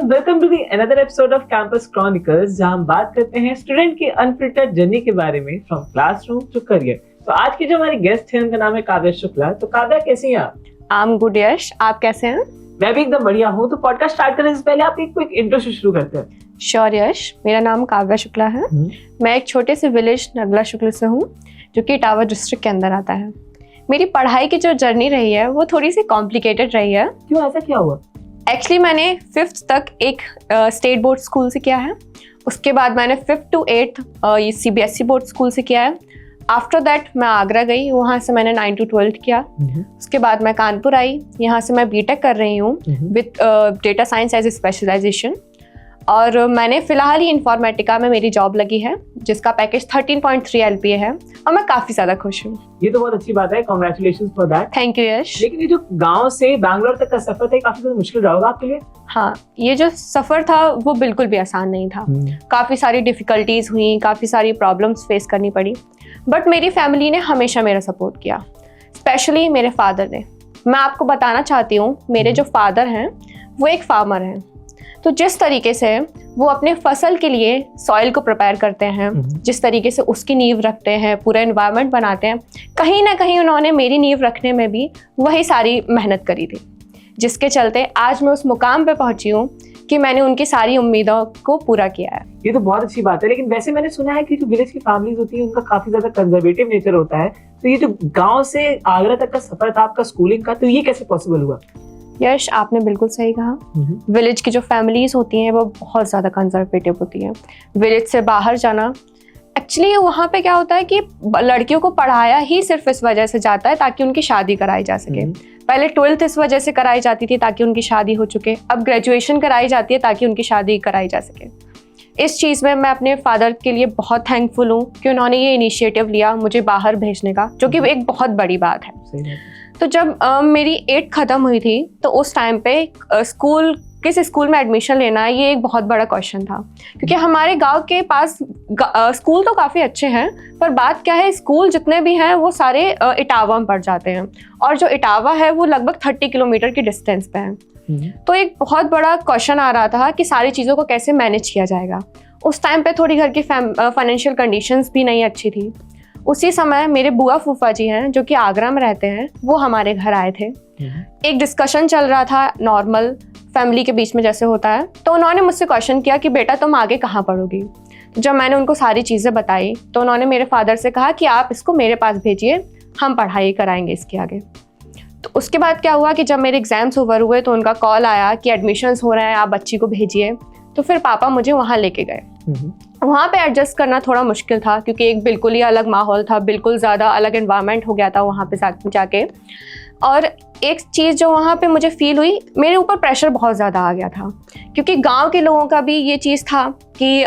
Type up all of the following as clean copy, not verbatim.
Welcome to the another episode of campus chronicles, जहां हम बात करते हैं स्टूडेंट की अनफिल्टर्ड जर्नी के बारे में, फ्रॉम क्लासरूम टू करियर। तो आज की जो हमारी गेस्ट है उनका नाम है काव्या शुक्ला। तो काव्या, कैसी हैं आप? आई एम गुड यश, आप कैसे हैं? मैं भी एकदम बढ़िया हूँ। तो पॉडकास्ट स्टार्ट करने से पहले आप एक क्विक इंट्रो से शुरू करते हैं। श्योर यश, मेरा नाम काव्या शुक्ला है। मैं एक छोटे से विलेज नगला शुक्ल से हूँ, जो कि इटावा डिस्ट्रिक्ट के अंदर आता है। मेरी पढ़ाई की जो जर्नी रही है वो थोड़ी सी कॉम्प्लिकेटेड रही है। क्यों, ऐसा क्या हुआ? एक्चुअली मैंने 5th तक एक स्टेट बोर्ड स्कूल से किया है। उसके बाद मैंने 5th to 8th ये CBSE बोर्ड स्कूल से किया है। आफ्टर दैट मैं आगरा गई, वहाँ से मैंने 9 to 12th किया। उसके बाद मैं कानपुर आई, यहाँ से मैं BTech कर रही हूँ with data science as a specialisation. और मैंने फिलहाल ही इन्फॉर्मेटिका में मेरी जॉब लगी है, जिसका पैकेज 13.3 LPA है, और मैं काफ़ी ज़्यादा खुश हूँ। ये तो बहुत अच्छी बात है, congratulations for that. Thank you Yash. लेकिन ये जो गांव से बैंगलोर तक का सफर था, काफी ज्यादा मुश्किल रहा होगा आपके लिए? हाँ, ये जो सफ़र था वो बिल्कुल भी आसान नहीं था। काफ़ी सारी डिफ़िकल्टीज़ हुई, काफ़ी सारी प्रॉब्लम्स फेस करनी पड़ी, बट मेरी फैमिली ने हमेशा मेरा सपोर्ट किया, स्पेशली मेरे फादर ने। मैं आपको बताना चाहती हूँ, मेरे जो फादर हैं वो एक फार्मर हैं। तो जिस तरीके से वो अपने फसल के लिए सॉइल को प्रिपेयर करते हैं, जिस तरीके से उसकी नींव रखते हैं, पूरा एनवायरनमेंट बनाते हैं, कहीं ना कहीं उन्होंने मेरी नींव रखने में भी वही सारी मेहनत करी थी, जिसके चलते आज मैं उस मुकाम पे पहुंची हूँ कि मैंने उनकी सारी उम्मीदों को पूरा किया है। ये तो बहुत अच्छी बात है। लेकिन वैसे मैंने सुना है कि जो विलेज की फैमिलीज होती है उनका काफी ज्यादा कंजर्वेटिव नेचर होता है। तो ये जो गाँव से आगरा तक का सफर था आपका स्कूलिंग का, तो ये कैसे पॉसिबल हुआ? यश, आपने बिल्कुल सही कहा। विलेज की जो फैमिलीज होती हैं वो बहुत ज़्यादा कंजर्वेटिव होती हैं। विलेज से बाहर जाना, एक्चुअली वहाँ पे क्या होता है कि लड़कियों को पढ़ाया ही सिर्फ इस वजह से जाता है ताकि उनकी शादी कराई जा सके। पहले 12th इस वजह से कराई जाती थी ताकि उनकी शादी हो चुके, अब ग्रेजुएशन कराई जाती है ताकि उनकी शादी कराई जा सके। इस चीज़ में मैं अपने फादर के लिए बहुत थैंकफुल हूँ कि उन्होंने ये इनिशिएटिव लिया मुझे बाहर भेजने का, जो कि एक बहुत बड़ी बात है। तो जब मेरी 8th ख़त्म हुई थी, तो उस टाइम पे किस स्कूल में एडमिशन लेना है, ये एक बहुत बड़ा क्वेश्चन था। क्योंकि हमारे गांव के पास स्कूल तो काफ़ी अच्छे हैं, पर बात क्या है, स्कूल जितने भी हैं वो सारे इटावा में पड़ जाते हैं, और जो इटावा है वो लगभग 30 किलोमीटर की डिस्टेंस पे है। तो एक बहुत बड़ा क्वेश्चन आ रहा था कि सारी चीज़ों को कैसे मैनेज किया जाएगा। उस टाइम पे थोड़ी घर की फाइनेंशियल कंडीशंस भी नहीं अच्छी थी। उसी समय मेरे बुआ फूफा जी हैं, जो कि आगरा में रहते हैं, वो हमारे घर आए थे। एक डिस्कशन चल रहा था नॉर्मल फैमिली के बीच में जैसे होता है। तो उन्होंने मुझसे क्वेश्चन किया कि बेटा तुम आगे कहाँ पढ़ोगी। जब मैंने उनको सारी चीज़ें बताई तो उन्होंने मेरे फादर से कहा कि आप इसको मेरे पास भेजिए, हम पढ़ाई कराएंगे इसके आगे। तो उसके बाद क्या हुआ कि जब मेरे एग्जाम्स ओवर हुए तो उनका कॉल आया कि एडमिशन्स हो रहे हैं, आप बच्ची को भेजिए। तो फिर पापा मुझे वहाँ लेके गए। वहाँ पे एडजस्ट करना थोड़ा मुश्किल था, क्योंकि एक बिल्कुल ही अलग माहौल था, बिल्कुल ज़्यादा अलग एनवायरनमेंट हो गया था वहाँ पे जाके। और एक चीज़ जो वहाँ पे मुझे फील हुई, मेरे ऊपर प्रेशर बहुत ज़्यादा आ गया था, क्योंकि गांव के लोगों का भी ये चीज़ था कि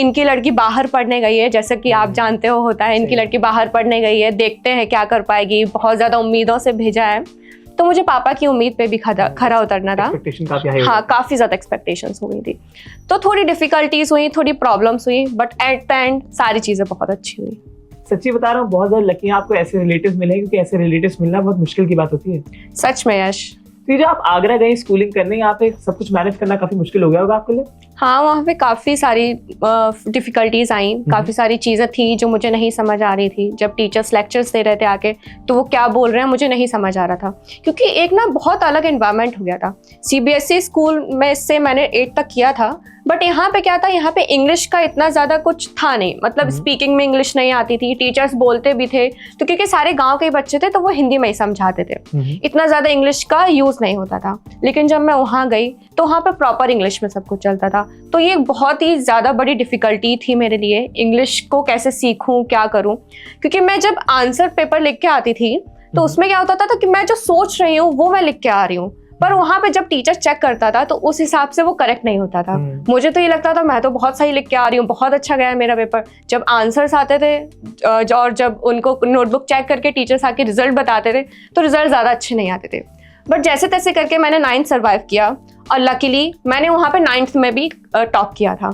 इनकी लड़की बाहर पढ़ने गई है, जैसे कि आप जानते हो होता है, इनकी लड़की बाहर पढ़ने गई है, देखते हैं क्या कर पाएगी, बहुत ज़्यादा उम्मीदों से भेजा है। तो मुझे पापा की उम्मीद पे भी खरा उतरना था। हाँ, काफ़ी ज़्यादा एक्सपेक्टेशंस हो गई थी। तो थोड़ी डिफ़िकल्टीज हुई, थोड़ी प्रॉब्लम्स हुई, बट एट द एंड सारी चीज़ें बहुत अच्छी हुई। सच्ची बता रहा हूँ, बहुत ज़्यादा लकी हैं आपको ऐसे रिलेटिव्स मिले, क्योंकि ऐसे रिलेटिव्स मिलना बहुत मुश्किल की बात होती है। सच में यश। तो जब आप आगरा गई स्कूलिंग करने, यहाँ पे सब कुछ मैनेज करना काफ़ी मुश्किल हो गया होगा आपके लिए? हाँ, वहाँ पे काफ़ी सारी डिफ़िकल्टीज़ आई, काफ़ी सारी चीज़ें थी जो मुझे नहीं समझ आ रही थी। जब टीचर्स लेक्चर्स दे रहे थे आके, तो वो क्या बोल रहे हैं मुझे नहीं समझ आ रहा था, क्योंकि एक ना बहुत अलग एनवायरनमेंट हो गया था। CBSE स्कूल में इससे मैंने 8th तक किया था, बट यहाँ पे क्या था, यहाँ पे इंग्लिश का इतना ज़्यादा कुछ था नहीं, मतलब स्पीकिंग में इंग्लिश नहीं आती थी, टीचर्स बोलते भी थे तो क्योंकि सारे गांव के बच्चे थे तो वो हिंदी में ही समझाते थे, इतना ज़्यादा इंग्लिश का यूज़ नहीं होता था। लेकिन जब मैं वहाँ गई तो वहाँ पे प्रॉपर इंग्लिश में सब कुछ चलता था। तो ये बहुत ही ज़्यादा बड़ी डिफ़िकल्टी थी मेरे लिए, इंग्लिश को कैसे सीखूँ, क्या करूँ, क्योंकि मैं जब आंसर पेपर लिख के आती थी तो उसमें क्या होता था कि मैं जो सोच रही हूँ वो मैं लिख के आ रही हूँ, पर वहाँ पे जब टीचर चेक करता था तो उस हिसाब से वो करेक्ट नहीं होता था। मुझे तो ये लगता था मैं तो बहुत सही लिख के आ रही हूँ, बहुत अच्छा गया मेरा पेपर। जब आंसर्स आते थे और जब उनको नोटबुक चेक करके टीचर्स आके रिजल्ट बताते थे तो रिजल्ट ज़्यादा अच्छे नहीं आते थे। बट जैसे तैसे करके मैंने 9th सर्वाइव किया, और लकीली मैंने वहाँ पे 9th में भी टॉप किया था।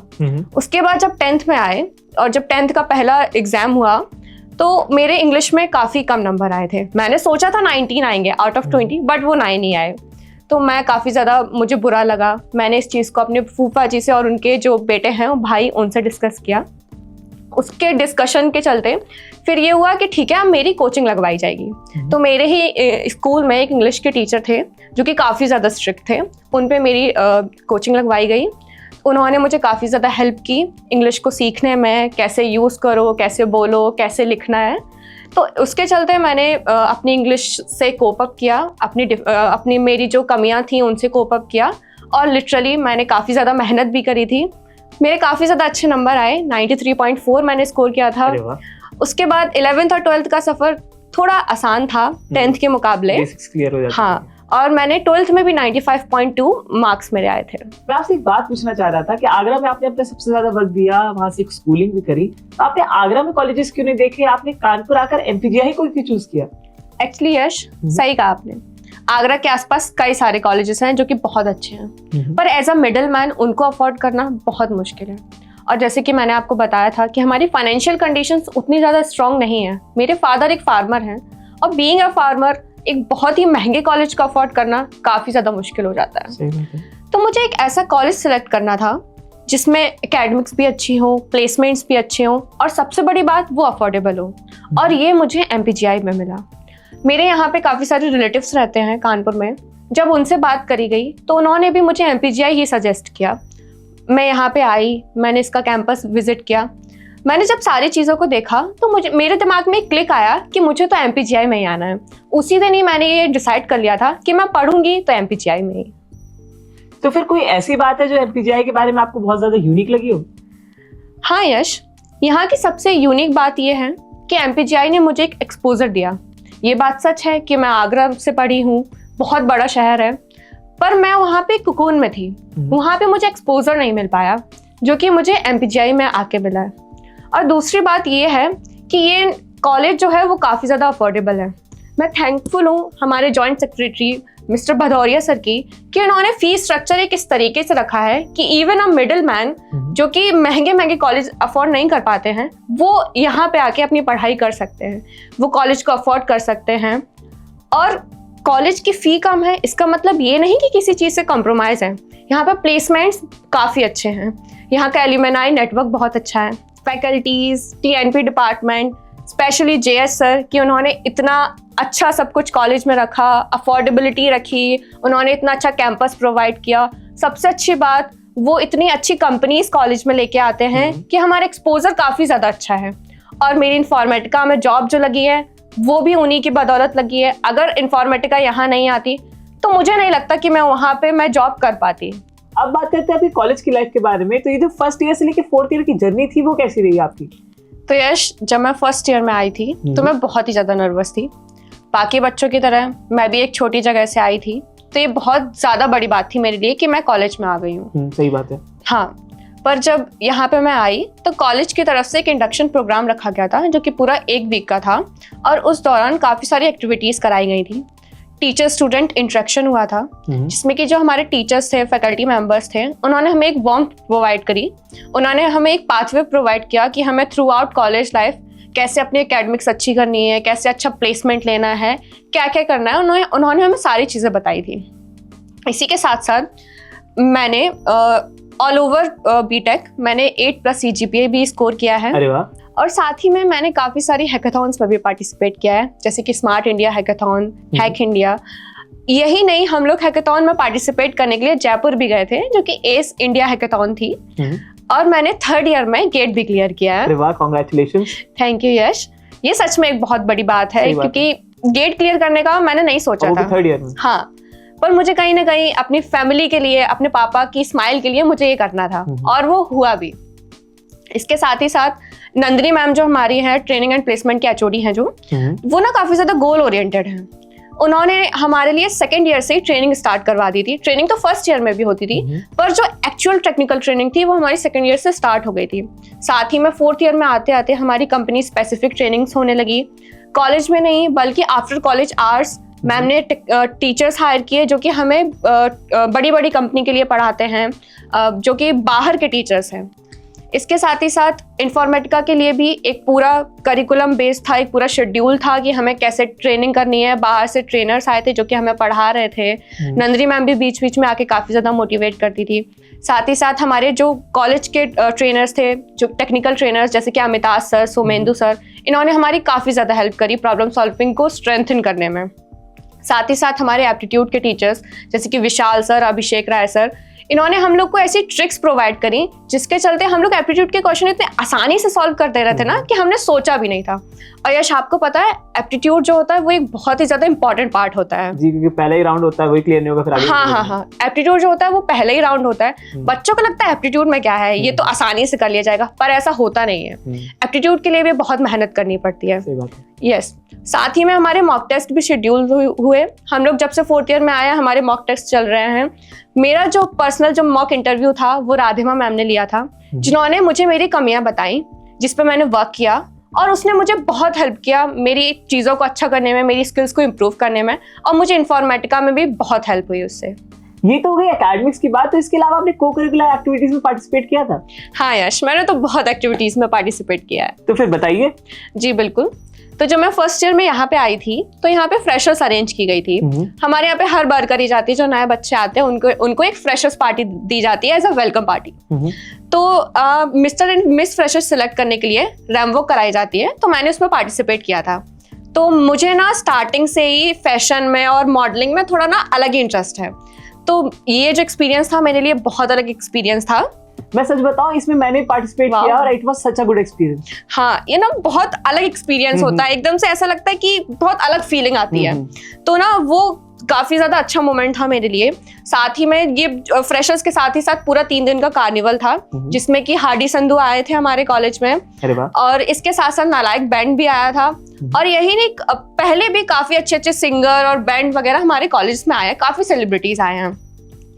उसके बाद जब 10th में आए और जब 10th का पहला एग्जाम हुआ तो मेरे इंग्लिश में काफ़ी कम नंबर आए थे। मैंने सोचा था 19 आएंगे आउट ऑफ 20, बट वो 9 ही आए। तो मैं काफ़ी ज़्यादा मुझे बुरा लगा। मैंने इस चीज़ को अपने फूफा जी से और उनके जो बेटे हैं भाई उनसे डिस्कस किया। उसके डिस्कशन के चलते फिर ये हुआ कि ठीक है अब मेरी कोचिंग लगवाई जाएगी। तो मेरे ही स्कूल में एक इंग्लिश के टीचर थे जो कि काफ़ी ज़्यादा स्ट्रिक्ट थे, उन पे मेरी कोचिंग लगवाई गई। उन्होंने मुझे काफ़ी ज़्यादा हेल्प की इंग्लिश को सीखने में, कैसे यूज़ करो, कैसे बोलो, कैसे लिखना है। तो उसके चलते मैंने अपनी इंग्लिश से कोप अप किया, अपनी मेरी जो कमियां थी उनसे कोप अप किया और लिटरली मैंने काफ़ी ज़्यादा मेहनत भी करी थी। मेरे काफ़ी ज़्यादा अच्छे नंबर आए, 93.4 मैंने स्कोर किया था। उसके बाद 11th और 12th का सफ़र थोड़ा आसान था 10th के मुकाबले। क्लियर हो जाता है। हाँ, और मैंने 12th में भी 95.2 मार्क्स मेरे आए थे। मैं आपसे एक बात पूछना चाह रहा था कि आगरा में आपने अपना सबसे ज्यादा वक्त दिया, वहाँ से स्कूलिंग भी करी, तो आपने आगरा में कॉलेजेस क्यों नहीं देखे? आपने कानपुर आकर MPGI को क्यों चूज किया? एक्चुअली यश, सही कहा आपने, आगरा के आसपास कई सारे कॉलेजेस हैं जो कि बहुत अच्छे हैं, पर एज अ मिडिल मैन उनको अफोर्ड करना बहुत मुश्किल है। और जैसे कि मैंने आपको बताया था कि हमारी फाइनेंशियल कंडीशंस उतनी ज़्यादा स्ट्रॉन्ग नहीं है। मेरे फादर एक फार्मर हैं और बीइंग अ फार्मर एक बहुत ही महंगे कॉलेज को अफोर्ड करना काफ़ी ज़्यादा मुश्किल हो जाता है। तो मुझे एक ऐसा कॉलेज सिलेक्ट करना था जिसमें एकेडमिक्स भी अच्छी हो, प्लेसमेंट्स भी अच्छे हो और सबसे बड़ी बात वो अफोर्डेबल हो, और ये मुझे MPGI में मिला। मेरे यहाँ पे काफ़ी सारे रिलेटिव्स रहते हैं कानपुर में। जब उनसे बात करी गई तो उन्होंने भी मुझे MPGI ही सजेस्ट किया। मैं यहाँ पे आई, मैंने इसका कैंपस विजिट किया। मैंने जब सारी चीज़ों को देखा तो मेरे दिमाग में एक क्लिक आया कि मुझे तो MPGI में ही आना है। उसी दिन ही मैंने ये डिसाइड कर लिया था कि मैं पढ़ूंगी तो MPGI में ही। तो फिर कोई ऐसी बात है जो MPGI के बारे में आपको बहुत ज़्यादा यूनिक लगी हो? हाँ यश, यहाँ की सबसे यूनिक बात यह है कि MPGI ने मुझे एक एक्सपोजर दिया। ये बात सच है कि मैं आगरा से पढ़ी हूँ, बहुत बड़ा शहर है, पर मैं वहाँ पे कुकून में थी। वहाँ पे मुझे एक्सपोजर नहीं मिल पाया जो कि मुझे MPGI में आके मिला है। और दूसरी बात ये है कि ये कॉलेज जो है वो काफ़ी ज़्यादा अफोर्डेबल है। मैं थैंकफुल हूँ हमारे joint secretary mister Bhadauria sir की कि उन्होंने फीस स्ट्रक्चर एक इस तरीके से रखा है कि इवन अ मिडिल मैन जो कि महंगे महंगे कॉलेज अफोर्ड नहीं कर पाते हैं वो यहाँ पे आके अपनी पढ़ाई कर सकते हैं, वो कॉलेज को अफोर्ड कर सकते हैं। और कॉलेज की फ़ी कम है इसका मतलब ये नहीं कि किसी चीज़ से कॉम्प्रोमाइज़ है। यहाँ पर प्लेसमेंट्स काफ़ी अच्छे हैं, यहाँ का एल्यूमिनाई नेटवर्क बहुत अच्छा है, faculties, TNP department, specially JS sir कि उन्होंने इतना अच्छा सब कुछ कॉलेज में रखा, अफोर्डेबिलिटी रखी, उन्होंने इतना अच्छा कैंपस प्रोवाइड किया। सबसे अच्छी बात वो इतनी अच्छी कंपनीज कॉलेज में लेके आते हैं कि हमारा एक्सपोजर काफ़ी ज़्यादा अच्छा है। और मेरी इन्फॉर्मेटिका में जॉब जो लगी है वो भी उन्हीं की बदौलत लगी है। अगर इन्फॉर्मेटिका यहाँ नहीं आती तो मुझे नहीं लगता कि मैं वहाँ पे जॉब कर पाती। अब बात करते हैं अभी कॉलेज की लाइफ के बारे में। तो ये जो फर्स्ट ईयर से लेकर फोर्थ ईयर की जर्नी थी वो कैसी रही आपकी? तो यश, जब मैं फर्स्ट ईयर में आई थी तो मैं बहुत ही ज़्यादा नर्वस थी। बाकी बच्चों की तरह मैं भी एक छोटी जगह से आई थी, तो ये बहुत ज़्यादा बड़ी बात थी मेरे लिए कि मैं कॉलेज में आ गई हूँ। सही बात है। हाँ, पर जब यहाँ पे मैं आई तो कॉलेज की तरफ से एक इंडक्शन प्रोग्राम रखा गया था जो कि पूरा 1 वीक का था और उस दौरान काफ़ी सारी एक्टिविटीज़ कराई गई थी। टीचर स्टूडेंट इंटरेक्शन हुआ था जिसमें कि जो हमारे टीचर्स थे, फैकल्टी मेंबर्स थे, उन्होंने हमें एक वार्मथ प्रोवाइड करी। उन्होंने हमें एक पाथवे प्रोवाइड किया कि हमें थ्रू आउट कॉलेज लाइफ कैसे अपनी एकेडमिक्स अच्छी करनी है, कैसे अच्छा प्लेसमेंट लेना है, क्या क्या करना है, उन्होंने हमें सारी चीज़ें बताई थी। इसी के साथ साथ मैंने ऑल ओवर BTech मैंने 8+ CGPA भी स्कोर किया है। अरे वाह। और साथ ही में मैंने काफ़ी सारी हैकाथॉन्स में भी पार्टिसिपेट किया है, जैसे कि smart India hackathon, hack India. यही नहीं, हम लोग हैकाथॉन में पार्टिसिपेट करने के लिए जयपुर भी गए थे जो कि एस इंडिया हैकाथॉन थी। और मैंने 3rd ईयर में गेट भी क्लियर किया है। अरे वाह, कांग्रेचुलेशंस। थैंक यू यश, ये सच में एक बहुत बड़ी बात है क्योंकि गेट क्लियर करने का मैंने नहीं सोचा था। 3rd ईयर में? हाँ, पर मुझे कहीं ना कहीं अपनी फैमिली के लिए, अपने पापा की स्माइल के लिए मुझे ये करना था और वो हुआ भी। इसके साथ ही साथ नंदिनी मैम जो हमारी है ट्रेनिंग एंड प्लेसमेंट की HOD हैं, जो वो ना काफ़ी ज़्यादा गोल ओरिएंटेड हैं। उन्होंने हमारे लिए 2nd ईयर से ही ट्रेनिंग स्टार्ट करवा दी थी। ट्रेनिंग तो 1st ईयर में भी होती थी, पर जो एक्चुअल टेक्निकल ट्रेनिंग थी वो हमारी 2nd ईयर से स्टार्ट हो गई थी। साथ ही में 4th ईयर में आते आते हमारी कंपनी स्पेसिफिक ट्रेनिंग्स होने लगी। कॉलेज में नहीं बल्कि आफ्टर कॉलेज आवर्स मैम ने टीचर्स हायर किए जो कि हमें बड़ी बड़ी कंपनी के लिए पढ़ाते हैं, जो कि बाहर के टीचर्स हैं। इसके साथ ही साथ इंफॉर्मेटिका के लिए भी एक पूरा करिकुलम बेस था, एक पूरा शेड्यूल था कि हमें कैसे ट्रेनिंग करनी है। बाहर से ट्रेनर्स आए थे जो कि हमें पढ़ा रहे थे। नंदरी मैम भी बीच बीच में आके काफ़ी ज़्यादा मोटिवेट करती थी। साथ ही साथ हमारे जो कॉलेज के ट्रेनर्स थे, जो टेक्निकल ट्रेनर्स जैसे कि अमिताभ सर, सोमेंदु सर, इन्होंने हमारी काफ़ी ज़्यादा हेल्प करी प्रॉब्लम सॉल्विंग को स्ट्रेंथन करने में। साथ ही साथ हमारे एप्टीट्यूड के टीचर्स जैसे कि विशाल सर, अभिषेक राय सर, इन्होंने हम लोग को ऐसी ट्रिक्स प्रोवाइड करी जिसके चलते हम लोग एप्टीट्यूड के क्वेश्चन इतने आसानी से सॉल्व कर दे रहे थे ना कि हमने सोचा भी नहीं था। और यश, आपको पता है एप्टीट्यूड जो होता है वो एक बहुत ही ज्यादा इंपॉर्टेंट पार्ट होता है जी, क्योंकि पहला ही राउंड होता है, वही क्लियर नहीं होगा फिर आगे। हाँ, एप्टीट्यूड जो होता है वो पहला ही राउंड होता है। बच्चों को लगता है एप्टीट्यूड में क्या है, ये तो आसानी से कर लिया जाएगा, पर ऐसा होता नहीं है। एप्टीट्यूड के लिए भी बहुत मेहनत करनी पड़ती है। सही बात है। यस, साथ ही में हमारे मॉक टेस्ट भी शेड्यूल हुए। हम लोग जब से 4th ईयर में आए हमारे मॉक टेस्ट चल रहे हैं। मेरा जो पर्सनल जो मॉक इंटरव्यू था वो राधिमा मैम ने लिया था, जिन्होंने मुझे मेरी कमियां बताई, जिस पे मैंने वर्क किया, और उसने मुझे बहुत हेल्प किया मेरी चीज़ों को अच्छा करने में, मेरी स्किल्स को इम्प्रूव करने में, और मुझे इंफॉर्मेटिका में भी बहुत हेल्प हुई उससे। ये तो हो गई एकेडमिक्स की बात। तो इसके अलावा आपने को करिकुलर एक्टिविटीज में पार्टिसिपेट किया था? हाँ यश, मैंने तो बहुत एक्टिविटीज में पार्टिसिपेट किया है। तो फिर बताइए। जी बिल्कुल। तो जब मैं फर्स्ट ईयर में यहाँ पे आई थी तो यहाँ पे फ्रेशर्स अरेंज की गई थी। हमारे यहाँ पे हर बार करी जाती है, जो नए बच्चे आते हैं उनको एक फ्रेशर्स पार्टी दी जाती है एज अ वेलकम पार्टी। तो mister and miss freshers select करने के लिए रैम्वॉक कराई जाती है, तो मैंने उसमें पार्टिसिपेट किया था। तो मुझे ना स्टार्टिंग से ही फैशन में और मॉडलिंग में थोड़ा ना अलग ही इंटरेस्ट है। तो ये जो एक्सपीरियंस था मेरे लिए बहुत अलग एक्सपीरियंस था। मैं सच बताऊं, इसमें मैंने पार्टिसिपेट किया और it was such a good experience. हाँ, ये ना बहुत अलग एक्सपीरियंस होता है, एकदम से ऐसा लगता है कि बहुत अलग फीलिंग आती है। तो ना वो काफी ज्यादा अच्छा मोमेंट था मेरे लिए। साथ ही में ये फ्रेशर्स के साथ ही साथ पूरा 3 दिन का कार्निवल था, जिसमें कि हार्डी संधू आए थे हमारे कॉलेज में, और इसके साथ साथ नालायक बैंड भी आया था। और यही नहीं, पहले भी काफी अच्छे अच्छे सिंगर और बैंड वगैरह हमारे कॉलेज में आए, काफी सेलिब्रिटीज आए हैं।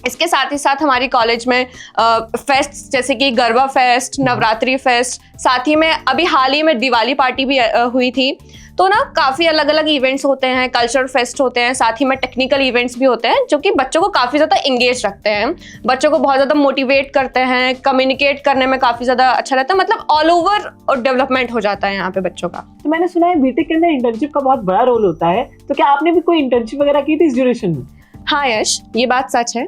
इसके साथ ही साथ हमारी कॉलेज में फेस्ट जैसे कि गरबा फेस्ट, नवरात्रि फेस्ट, साथ ही में अभी हाल ही में दिवाली पार्टी भी हुई थी। तो ना काफ़ी अलग अलग इवेंट्स होते हैं, कल्चरल फेस्ट होते हैं, साथ ही में टेक्निकल इवेंट्स भी होते हैं जो कि बच्चों को काफ़ी ज़्यादा इंगेज रखते हैं, बच्चों को बहुत ज़्यादा मोटिवेट करते हैं, कम्युनिकेट करने में काफ़ी ज़्यादा अच्छा रहता है। मतलब ऑल ओवर डेवलपमेंट हो जाता है यहाँ पे बच्चों का। तो मैंने सुना है बीटेक के अंदर इंटर्नशिप का बहुत बड़ा रोल होता है, तो क्या आपने भी कोई इंटर्नशिप वगैरह की थी इस ड्यूरेशन में? हाँ यश, ये बात सच है।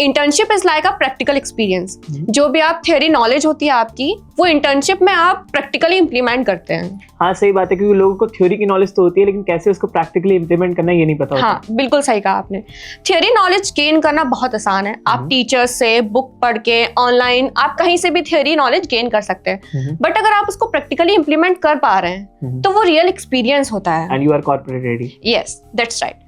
Internship is like a practical experience. जो भी आप थियोरी नॉलेज होती है आपकी, वो इंटर्नशिप में आप प्रैक्टिकली इंप्लीमेंट करते हैं। हाँ सही बात है, क्योंकि लोगों को थ्योरी की नॉलेज तो होती है, लेकिन कैसे उसको प्रैक्टिकली इंप्लीमेंट करना ये नहीं पता होता। हाँ बिल्कुल सही कहा आपने। थियोरी नॉलेज गेन करना बहुत आसान है, आप टीचर्स से, बुक पढ़ के, ऑनलाइन, आप कहीं से भी थियोरी नॉलेज गेन कर सकते हैं। बट अगर आप उसको प्रैक्टिकली इंप्लीमेंट कर पा रहे हैं तो वो रियल एक्सपीरियंस होता है। And you are corporate ready. Yes, that's right.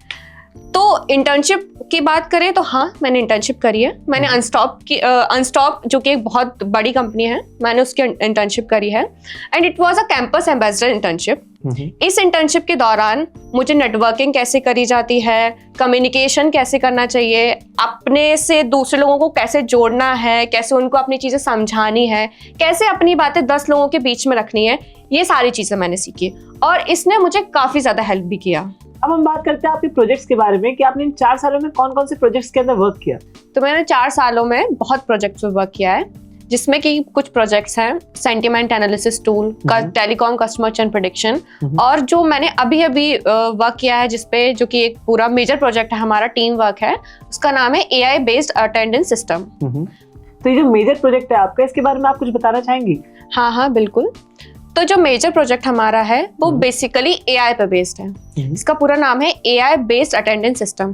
तो इंटर्नशिप की बात करें तो हाँ, मैंने इंटर्नशिप करी है। मैंने अनस्टॉप जो कि एक बहुत बड़ी कंपनी है, मैंने उसकी इंटर्नशिप करी है, and it was a campus ambassador internship. इस इंटर्नशिप के दौरान मुझे नेटवर्किंग कैसे करी जाती है, कम्युनिकेशन कैसे करना चाहिए, अपने से दूसरे लोगों को कैसे जोड़ना है, कैसे उनको अपनी चीज़ें समझानी है, कैसे अपनी बातें 10 लोगों के बीच में रखनी है, ये सारी चीज़ें मैंने सीखी और इसने मुझे काफ़ी ज़्यादा हेल्प भी किया। अब हम बात करते हैं आपके प्रोजेक्ट्स के बारे में कि आपने इन 4 सालों में कौन कौन से प्रोजेक्ट्स के अंदर वर्क किया? तो मैंने 4 सालों में बहुत प्रोजेक्ट्स में वर्क किया है, जिसमें कि कुछ प्रोजेक्ट्स हैं सेंटिमेंट एनालिसिस टूल का, टेलीकॉम कस्टमर चर्न प्रेडिक्शन, और जो मैंने अभी वर्क किया है जिसपे, जो कि एक पूरा मेजर प्रोजेक्ट है, हमारा टीम वर्क है, उसका नाम है AI बेस्ड अटेंडेंस सिस्टम। तो ये जो मेजर प्रोजेक्ट है आपका, इसके बारे में आप कुछ बताना चाहेंगी? हाँ बिल्कुल। तो जो मेजर प्रोजेक्ट हमारा है वो बेसिकली AI पे बेस्ड है। इसका पूरा नाम है AI बेस्ड अटेंडेंस सिस्टम।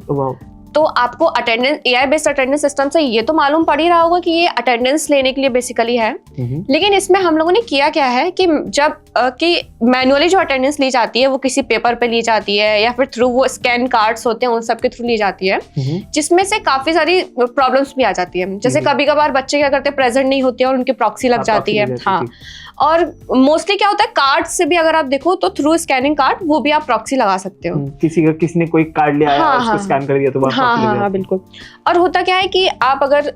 तो आपको AI बेस्ड अटेंडेंस सिस्टम से ये तो मालूम पड़ ही रहा होगा कि ये अटेंडेंस लेने के लिए बेसिकली है। लेकिन इसमें हम लोगों ने किया क्या है कि जब कि मैनुअली जो अटेंडेंस ली जाती है वो किसी पेपर पे ली जाती है या फिर थ्रू वो स्कैन कार्ड्स होते हैं उन सब के थ्रू ली जाती है, जिसमें से काफी सारी प्रॉब्लम्स भी आ जाती है। जैसे कभी कभार बच्चे क्या करते हैं, प्रेजेंट नहीं होते और उनकी प्रॉक्सी लग जाती है। हाँ, और मोस्टली क्या होता है, कार्ड से भी अगर आप देखो तो थ्रू स्कैनिंग कार्ड वो भी आप प्रॉक्सी लगा सकते हो। किसी ने कोई कार्ड लिया है, उसको स्कैन कर दिया तो हाँ बिल्कुल। और होता क्या है कि आप अगर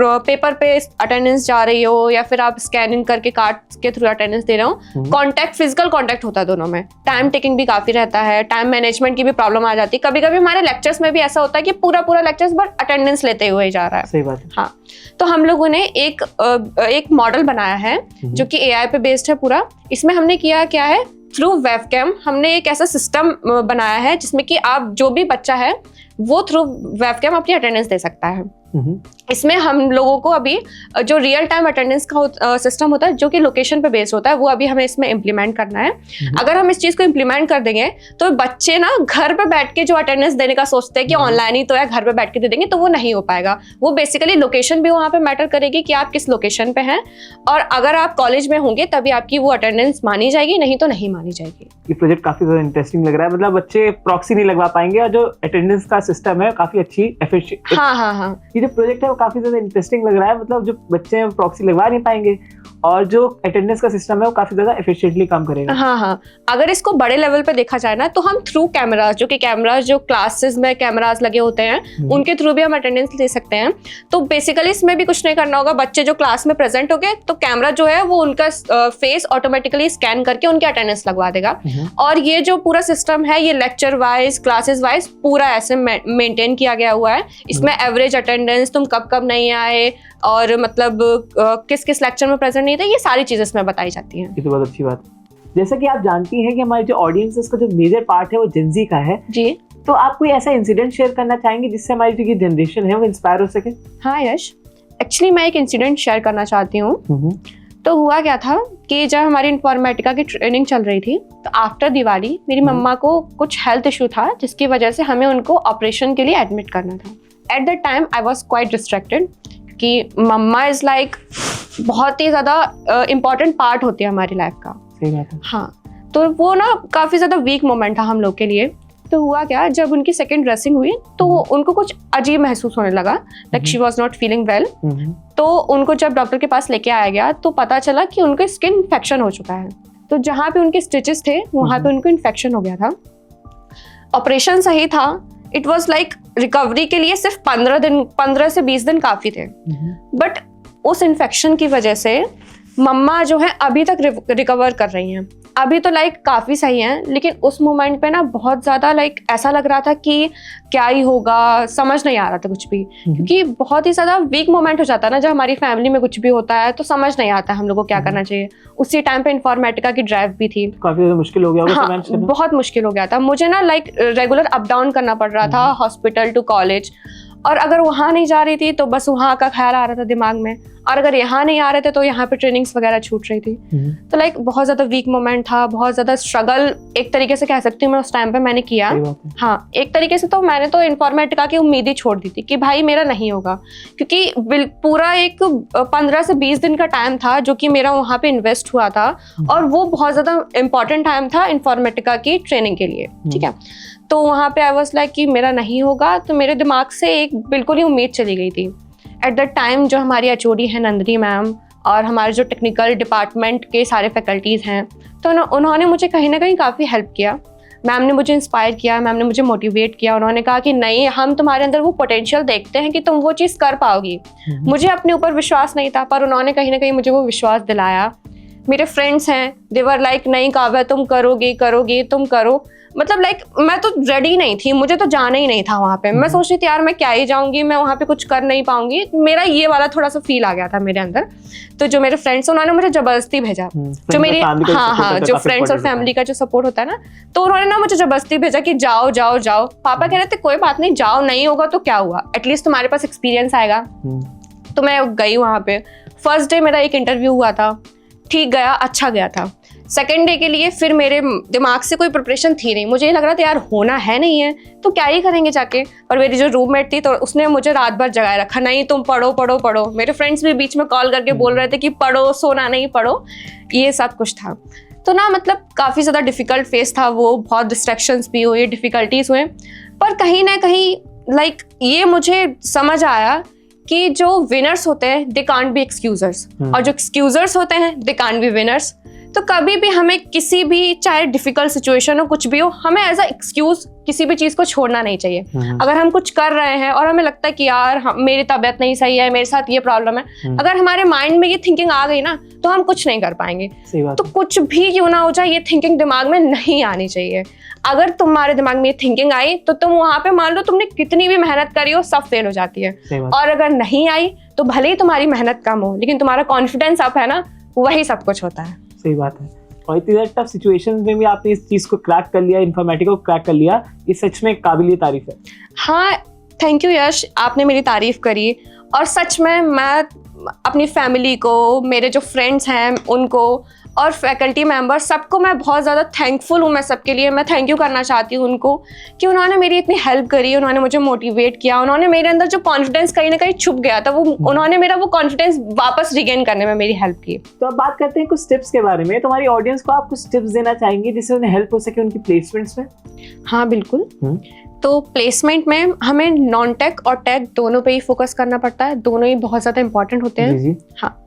पेपर पे अटेंडेंस जा रही हो या फिर आप स्कैनिंग करके कार्ड के थ्रू अटेंडेंस दे रहे हो, कांटेक्ट, फिजिकल कांटेक्ट होता है दोनों में। टाइम टेकिंग भी काफी रहता है, टाइम मैनेजमेंट की भी प्रॉब्लम आ जाती है। कभी कभी हमारे लेक्चर्स में भी ऐसा होता है कि पूरा लेक्चर्स बट अटेंडेंस लेते हुए जा रहा है। सही बात है। हाँ, तो हम लोगों ने एक मॉडल बनाया है जो कि AI पे बेस्ड है पूरा। इसमें हमने किया क्या है, थ्रू वेबकैम हमने एक ऐसा सिस्टम बनाया है जिसमें कि आप जो भी बच्चा है वो थ्रू वेबकैम अपनी अटेंडेंस दे सकता है। इसमें हम लोगों को अभी जो रियल टाइम अटेंडेंस का सिस्टम होता है जो कि लोकेशन पे बेस्ड होता है, वो अभी हमें इसमें इम्प्लीमेंट करना है। अगर हम इस चीज़ को इम्प्लीमेंट कर देंगे तो बच्चे ना घर पे बैठ के जो अटेंडेंस देने का सोचते हैं कि ऑनलाइन ही तो है, घर पे बैठ के दे देंगे, तो वो नहीं हो पाएगा। वो बेसिकली लोकेशन भी वहाँ पे मैटर करेगी कि आप किस लोकेशन पे हैं, और अगर आप कॉलेज में होंगे तभी आपकी वो अटेंडेंस मानी जाएगी, नहीं तो नहीं मानी जाएगी। ये प्रोजेक्ट काफी ज्यादा इंटरेस्टिंग लग रहा है। मतलब बच्चे प्रॉक्सी नहीं लगवा पाएंगे और जो अटेंडेंस का सिस्टम है काफी अच्छी एफिशिएंट। हाँ, ये जो प्रोजेक्ट है वो काफी ज्यादा इंटरेस्टिंग लग रहा है। मतलब जो बच्चे हैं प्रॉक्सी लगवा नहीं पाएंगे और जो अटेंडेंस का सिस्टम है वो काफी ज्यादा एफिशिएंटली काम करेगा। हाँ, अगर इसको बड़े लेवल पे देखा जाए ना तो हम थ्रू कैमरास, जो क्लासेस में कैमरास लगे होते हैं उनके थ्रू भी हम अटेंडेंस ले सकते हैं। तो बेसिकली इसमें भी कुछ नहीं करना होगा, बच्चे जो क्लास में प्रेजेंट हो गए तो कैमरा जो है वो उनका फेस ऑटोमेटिकली स्कैन करके उनकी अटेंडेंस लगवा देगा। और ये जो पूरा सिस्टम है ये लेक्चर वाइज, क्लासेस वाइज पूरा ऐसे मेंटेन किया गया हुआ है। इसमें एवरेज अटेंडेंस, तुम कब नहीं आए और मतलब किस किस लेक्चर में प्रेजेंट नहीं थे, ये सारी चीजें इसमें बताई जाती हैं। ये तो बहुत अच्छी बात है। जैसा कि आप जानती हैं कि हमारी जो ऑडियंस है उसका जो मेजर पार्ट है वो जेनजी का है जी, तो आप कोई ऐसा इंसिडेंट शेयर करना चाहेंगे जिससे हमारी जो जनरेशन है वो इंस्पायर हो सके? हाँ यश, एक्चुअली मैं एक इंसिडेंट शेयर करना चाहती हूँ। तो हुआ क्या था कि जब हमारी इन्फॉर्मेटिका की ट्रेनिंग चल रही थी तो आफ्टर दिवाली मेरी मम्मा को कुछ हेल्थ इशू था जिसकी वजह से हमें उनको ऑपरेशन के लिए एडमिट करना था। At the time I was quite distracted कि मम्मा इज लाइक बहुत ही ज़्यादा इम्पॉर्टेंट पार्ट होती है हमारी लाइफ का। सही बात है। हाँ, तो वो ना काफ़ी ज़्यादा वीक मोमेंट था हम लोग के लिए। तो हुआ क्या, जब उनकी सेकेंड ड्रेसिंग हुई तो उनको कुछ अजीब महसूस होने लगा, like she was not feeling well. तो उनको जब डॉक्टर के पास लेके आया गया तो पता चला कि उनके स्किन इन्फेक्शन हो चुका है। तो जहाँ पे उनके स्टिचेस थे वहाँ पे उनको इन्फेक्शन हो गया था। ऑपरेशन सही था, इट वॉज लाइक रिकवरी के लिए सिर्फ 15 से 20 दिन काफ़ी थे। बट उस इन्फेक्शन की वजह से मम्मा जो है अभी तक रिकवर कर रही हैं। अभी तो लाइक काफ़ी सही हैं, लेकिन उस मोमेंट पे ना बहुत ज़्यादा लाइक ऐसा लग रहा था कि क्या ही होगा, समझ नहीं आ रहा था कुछ भी, क्योंकि बहुत ही ज़्यादा वीक मोमेंट हो जाता है ना जब हमारी फैमिली में कुछ भी होता है तो समझ नहीं आता हम लोग को क्या करना चाहिए। उसी टाइम पे इन्फॉर्मेटिका की ड्राइव भी थी, काफ़ी ज़्यादा मुश्किल हो गया। हाँ, बहुत मुश्किल हो गया था। मुझे ना लाइक रेगुलर अप डाउन करना पड़ रहा था हॉस्पिटल टू कॉलेज, और अगर वहाँ नहीं जा रही थी तो बस वहाँ का ख्याल आ रहा था दिमाग में, और अगर यहाँ नहीं आ रहे थे तो यहाँ पे ट्रेनिंग्स वगैरह छूट रही थी। तो लाइक बहुत ज़्यादा वीक मोमेंट था, बहुत ज़्यादा स्ट्रगल एक तरीके से कह सकती हूँ मैं उस टाइम पे मैंने किया। हाँ, एक तरीके से तो मैंने तो इन्फॉर्मेटिका की उम्मीद ही छोड़ दी थी कि भाई मेरा नहीं होगा, क्योंकि पूरा एक 15 से 20 दिन का टाइम था जो कि मेरा वहाँ पे इन्वेस्ट हुआ था, और वो बहुत ज़्यादा इंपॉर्टेंट टाइम था इन्फॉर्मेटिका की ट्रेनिंग के लिए। ठीक है, तो वहाँ पे आई वाज लाइक कि मेरा नहीं होगा, तो मेरे दिमाग से एक बिल्कुल ही उम्मीद चली गई थी। एट द टाइम जो हमारी HOD है नंदिनी मैम, और हमारे जो टेक्निकल डिपार्टमेंट के सारे फैकल्टीज़ हैं, तो उन्होंने मुझे कहीं ना कहीं काफ़ी हेल्प किया। मैम ने मुझे इंस्पायर किया, मैम ने मुझे मोटिवेट किया। उन्होंने कहा कि नहीं, हम तुम्हारे अंदर वो पोटेंशियल देखते हैं कि तुम वो चीज़ कर पाओगी। मुझे अपने ऊपर विश्वास नहीं था, पर उन्होंने कहीं ना कहीं मुझे वो विश्वास दिलाया। मेरे फ्रेंड्स हैं, दे वर लाइक नहीं काव्या तुम करोगी तुम करो। मतलब लाइक मैं तो रेडी नहीं थी, मुझे तो जाना ही नहीं था वहाँ पे। मैं सोच रही थी यार मैं क्या ही जाऊँगी, मैं वहाँ पे कुछ कर नहीं पाऊंगी। मेरा ये वाला थोड़ा सा फील आ गया था मेरे अंदर। तो जो मेरे फ्रेंड्स उन्होंने मुझे जबरदस्ती भेजा, जो मेरी हाँ जो फ्रेंड्स और फैमिली का जो सपोर्ट होता है ना, तो उन्होंने ना मुझे जबरदस्ती भेजा कि जाओ जाओ जाओ। पापा कह रहे थे कोई बात नहीं जाओ, नहीं होगा तो क्या हुआ, एटलीस्ट तुम्हारे पास एक्सपीरियंस आएगा। तो मैं गई वहाँ पे। फर्स्ट डे मेरा एक इंटरव्यू हुआ था, ठीक गया, अच्छा गया था। सेकेंड डे के लिए फिर मेरे दिमाग से कोई प्रिपरेशन थी नहीं, मुझे ये लग रहा था यार होना है नहीं है तो क्या ही करेंगे जाके। पर मेरी जो रूममेट थी तो उसने मुझे रात भर जगाए रखा, नहीं तुम पढ़ो पढ़ो पढ़ो। मेरे फ्रेंड्स भी बीच में कॉल करके बोल रहे थे कि पढ़ो, सोना नहीं, पढ़ो, ये सब कुछ था। तो ना मतलब काफ़ी ज़्यादा डिफ़िकल्ट फेस था वो, बहुत डिस्ट्रैक्शंस भी हुए, डिफ़िकल्टीज़ हुए। पर कहीं ना कहीं लाइक ये मुझे समझ आया कि जो विनर्स होते हैं दे कांट बी एक्सक्यूजर्स, और जो एक्सक्यूजर्स होते हैं दे कांट बी विनर्स। तो कभी भी हमें किसी भी, चाहे डिफिकल्ट सिचुएशन हो, कुछ भी हो, हमें एज अ एक्सक्यूज किसी भी चीज़ को छोड़ना नहीं चाहिए। अगर हम कुछ कर रहे हैं और हमें लगता है कि यार मेरी तबीयत नहीं सही है, मेरे साथ ये प्रॉब्लम है, अगर हमारे माइंड में ये थिंकिंग आ गई ना तो हम कुछ नहीं कर पाएंगे। तो कुछ भी क्यों ना हो जाए, ये थिंकिंग दिमाग में नहीं आनी चाहिए। अगर तुम्हारे दिमाग में ये थिंकिंग आई तो तुम वहाँ पे मान लो तुमने कितनी भी मेहनत करी हो, सब फेल हो जाती है। और अगर नहीं आई तो भले ही तुम्हारी मेहनत कम हो, लेकिन तुम्हारा कॉन्फिडेंस अप है ना, वही सब कुछ होता है। सही बात है। और इतनी टफ सिचुएशंस में भी आपने इस चीज को क्रैक कर लिया, इन्फॉर्मेटिक्स को क्रैक कर लिया, ये सच में काबिलिए तारीफ है। हाँ, थैंक यू यश, आपने मेरी तारीफ करी। और सच में मैं अपनी फैमिली को, मेरे जो फ्रेंड्स हैं उनको, और फैकल्टी मेंबर सबको मैं बहुत ज़्यादा थैंकफुल हूँ। मैं सबके लिए मैं थैंक यू करना चाहती हूँ उनको, कि उन्होंने मेरी इतनी हेल्प करी, उन्होंने मुझे मोटिवेट किया, उन्होंने मेरे अंदर जो कॉन्फिडेंस कहीं ना कहीं छुप गया था, वो उन्होंने मेरा वो कॉन्फिडेंस वापस रिगेन करने में मेरी हेल्प की। तो अब बात करते हैं कुछ टिप्स के बारे में। तुम्हारी ऑडियंस को आप कुछ टिप्स देना चाहेंगे जिससे उन्हें हेल्प हो सके उनकी प्लेसमेंट्स में? हाँ बिल्कुल। तो प्लेसमेंट में हमें नॉन टेक और टेक दोनों पे ही फोकस करना पड़ता है, दोनों ही बहुत ज़्यादा इंपॉर्टेंट होते हैं। जी। हाँ,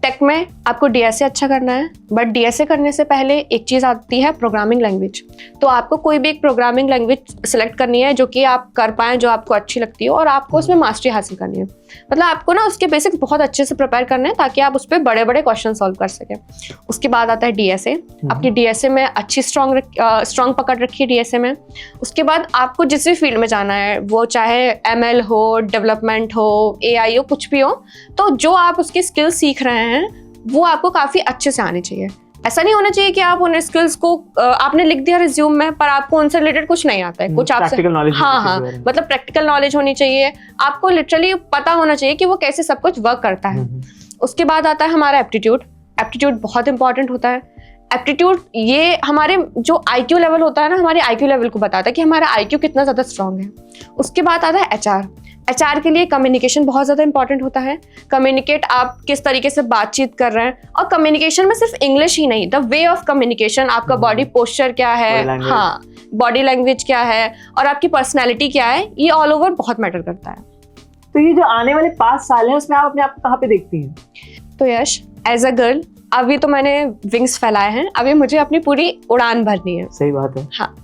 टेक में आपको डीएसए अच्छा करना है, बट डीएसए करने से पहले एक चीज़ आती है प्रोग्रामिंग लैंग्वेज। तो आपको कोई भी एक प्रोग्रामिंग लैंग्वेज सेलेक्ट करनी है जो कि आप कर पाएँ, जो आपको अच्छी लगती हो, और आपको उसमें मास्टरी हासिल करनी है। मतलब आपको ना उसके बेसिक्स बहुत अच्छे से प्रिपेयर करने हैं ताकि आप उस पर बड़े बड़े क्वेश्चन सॉल्व कर सकें। उसके बाद आता है डीएसए। अपनी डीएसए में अच्छी स्ट्रॉन्ग पकड़ रखिए डीएसए में। उसके बाद आपको जिस भी फील्ड में जाना है, वो चाहे एमएल हो, डेवलपमेंट हो, एआई हो, कुछ भी हो, तो जो आप उसकी स्किल्स सीख रहे हैं वो आपको काफ़ी अच्छे से आने चाहिए। ऐसा नहीं होना चाहिए कि आप उन स्किल्स को आपने लिख दिया रिज्यूम में पर आपको उनसे रिलेटेड कुछ नहीं आता है, कुछ आपसे। हाँ, मतलब प्रैक्टिकल नॉलेज होनी चाहिए, आपको लिटरली पता होना चाहिए कि वो कैसे सब कुछ वर्क करता है। उसके बाद आता है हमारा एप्टीट्यूड। एप्टीट्यूड बहुत इंपॉर्टेंट होता है। एप्टीट्यूड ये हमारे जो आईक्यू लेवल होता है ना, हमारे आईक्यू लेवल को बताता है कि हमारा आईक्यू कितना ज़्यादा स्ट्रांग है। उसके बाद आता है एचआर। एचआर के लिए कम्युनिकेशन बहुत ज़्यादा इंपॉर्टेंट होता है। कम्युनिकेट आप किस तरीके से बातचीत कर रहे हैं, और कम्युनिकेशन में सिर्फ इंग्लिश ही नहीं, द वे ऑफ कम्युनिकेशन, आपका बॉडी पोस्चर क्या है, हाँ, बॉडी लैंग्वेज क्या है, और आपकी पर्सनैलिटी क्या है, ये ऑल ओवर बहुत मैटर करता है। तो ये जो आने वाले 5 साल हैं उसमें आप अपने आप को कहाँ पे देखती हैं? तो यश, एज अ गर्ल अभी तो मैंने विंग्स फैलाए हैं, अभी मुझे अपनी पूरी उड़ान भरनी है। सही बात है। हाँ,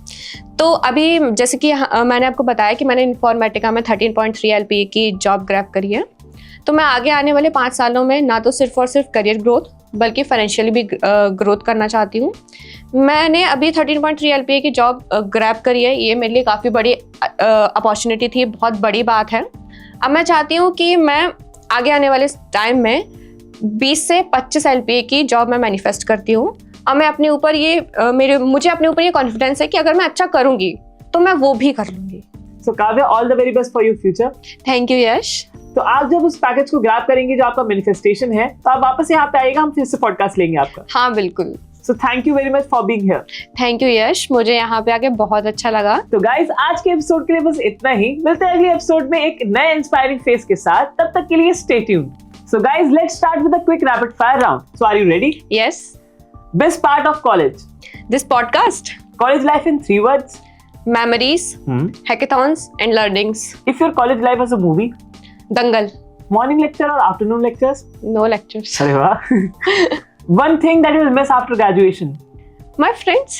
तो अभी जैसे कि मैंने आपको बताया कि मैंने इन्फॉर्मेटिका में 13.3 LPA की जॉब ग्रैब करी है। तो मैं आगे आने वाले 5 सालों में ना तो सिर्फ और सिर्फ करियर ग्रोथ बल्कि फाइनेंशियली भी ग्रोथ करना चाहती हूँ। मैंने अभी 13.3 LPA की जॉब ग्रैब करी है, ये मेरे लिए काफ़ी बड़ी अपॉर्चुनिटी थी, बहुत बड़ी बात है। अब मैं चाहती हूँ कि मैं आगे आने वाले टाइम में 20 से 25 LPA की जॉब मैं मैनिफेस्ट करती हूँ। अब मैं अपने ऊपर ये मुझे अपने ऊपर ये कॉन्फिडेंस है कि अगर मैं अच्छा करूँगी तो मैं वो भी कर लूँगी। So Kavya, all the very best for your future. Thank you Yash. तो आप जब उस पैकेज को ग्रैब करेंगे जो आपका मैनिफेस्टेशन है, तो आप वापस यहाँ पे आएगा, हम फिर से पॉडकास्ट लेंगे आपका। हाँ बिल्कुल। So thank you very much for being here. Thank you Yash, मुझे यहाँ पे आके बहुत अच्छा लगा। तो गाइस, आज के एपिसोड के लिए बस इतना ही। मिलते हैं अगले एपिसोड में एक नए इंस्पायरिंग फेस के साथ। तब तक के लिए stay tuned. So guys, let's start with a quick rapid fire round. So are you ready? Yes. Best part of college? This podcast. College life in 3 words? Memories, hackathons and learnings. If your college life was a movie? Dangal. Morning lecture or afternoon lectures? No lectures. अरे वाह। One thing that you will miss after graduation? My friends.